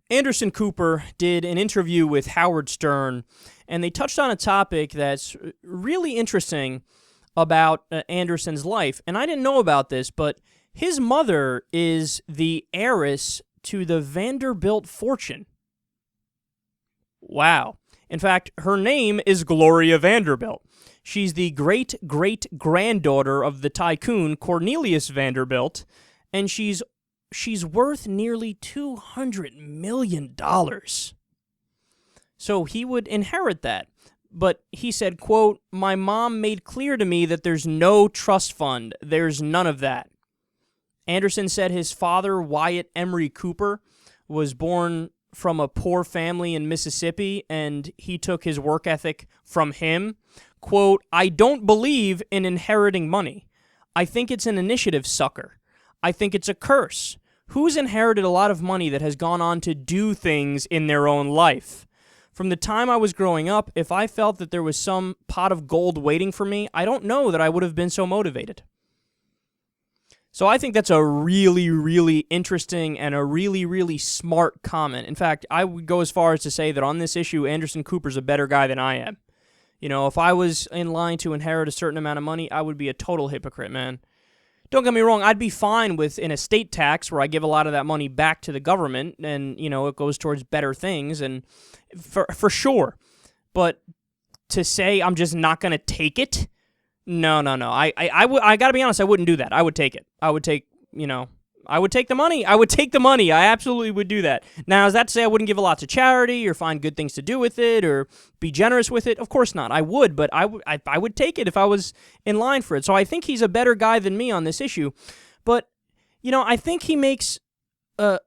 Anderson Cooper did an interview with Howard Stern, and they touched on a topic that's really interesting about Anderson's life. And I didn't know about this, but his mother is the heiress to the Vanderbilt fortune. Wow. In fact, her name is Gloria Vanderbilt. She's the great-great-granddaughter of the tycoon Cornelius Vanderbilt, and she's worth nearly $200 million. So he would inherit that. But he said, quote, "My mom made clear to me that there's no trust fund. There's none of that." Anderson said his father, Wyatt Emery Cooper, was born from a poor family in Mississippi, and he took his work ethic from him. Quote, "I don't believe in inheriting money. I think it's an initiative sucker. I think it's a curse. Who's inherited a lot of money that has gone on to do things in their own life? From the time I was growing up, if I felt that there was some pot of gold waiting for me, I don't know that I would have been so motivated." So I think that's a really, really interesting and a really, really smart comment. In fact, I would go as far as to say that on this issue, Anderson Cooper's a better guy than I am. You know, if I was in line to inherit a certain amount of money, I would be a total hypocrite, man. Don't get me wrong, I'd be fine with an estate tax where I give a lot of that money back to the government and, you know, it goes towards better things, and for sure. But to say I'm just not going to take it, no. I got to be honest, I wouldn't do that. I would take it. I would take the money. I absolutely would do that. Now, is that to say I wouldn't give a lot to charity or find good things to do with it or be generous with it? Of course not. I would, but I would take it if I was in line for it. So I think he's a better guy than me on this issue. But, you know, I think he makes an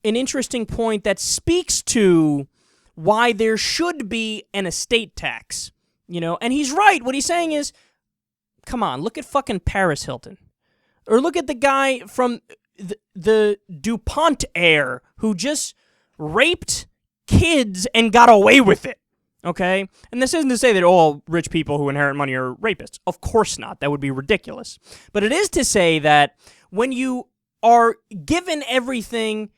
interesting point that speaks to why there should be an estate tax. You know, and he's right. What he's saying is, come on, look at fucking Paris Hilton. Or look at the guy from the DuPont heir who just raped kids and got away with it, okay? And this isn't to say that all rich people who inherit money are rapists. Of course not. That would be ridiculous. But it is to say that when you are given everything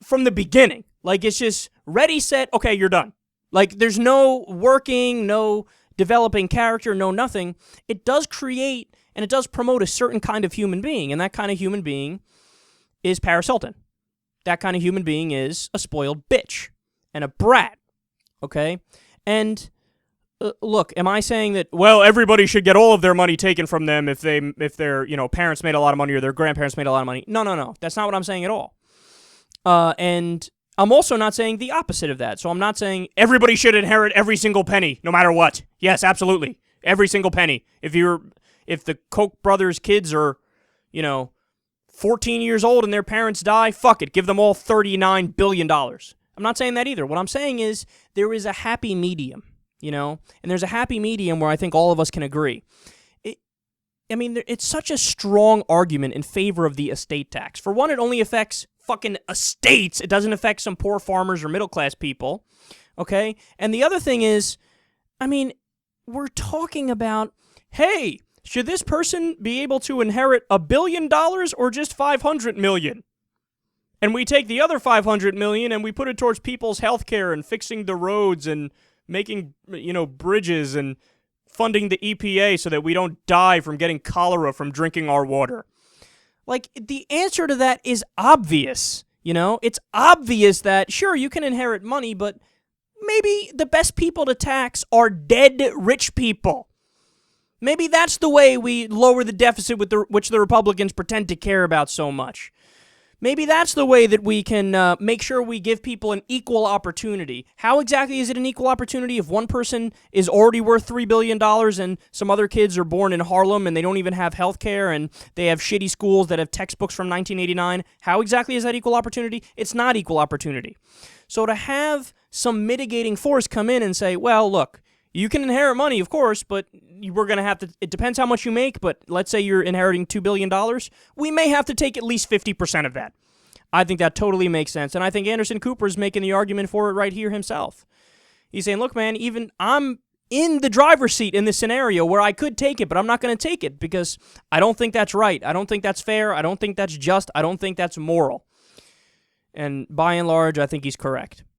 from the beginning, like it's just ready, set, okay, you're done. Like there's no working, no developing character, no nothing. It does create and it does promote a certain kind of human being, and that kind of human being is Paris Hilton. That kind of human being is a spoiled bitch and a brat, okay? And look, am I saying that, well, everybody should get all of their money taken from them if their parents made a lot of money or their grandparents made a lot of money? No. That's not what I'm saying at all. And I'm also not saying the opposite of that. So I'm not saying everybody should inherit every single penny, no matter what. Yes, absolutely. Every single penny. If the Koch Brothers kids are, 14 years old and their parents die, fuck it, give them all $39 billion. I'm not saying that either. What I'm saying is there is a happy medium, and there's a happy medium where I think all of us can agree. It's such a strong argument in favor of the estate tax. For one, it only affects fucking estates. It doesn't affect some poor farmers or middle-class people, okay? And the other thing is, we're talking about, hey, should this person be able to inherit $1 billion or just $500 million? And we take the other $500 million and we put it towards people's health care and fixing the roads and making, bridges and funding the EPA so that we don't die from getting cholera from drinking our water. Like, the answer to that is obvious, It's obvious that, sure, you can inherit money, but maybe the best people to tax are dead rich people. Maybe that's the way we lower the deficit which the Republicans pretend to care about so much. Maybe that's the way that we can make sure we give people an equal opportunity. How exactly is it an equal opportunity if one person is already worth $3 billion and some other kids are born in Harlem and they don't even have health care and they have shitty schools that have textbooks from 1989? How exactly is that equal opportunity? It's not equal opportunity. So to have some mitigating force come in and say, well, look, you can inherit money, of course, but we're going to have to, it depends how much you make, but let's say you're inheriting $2 billion, we may have to take at least 50% of that. I think that totally makes sense, and I think Anderson Cooper is making the argument for it right here himself. He's saying, look, man, even I'm in the driver's seat in this scenario where I could take it, but I'm not going to take it because I don't think that's right. I don't think that's fair. I don't think that's just. I don't think that's moral. And by and large, I think he's correct.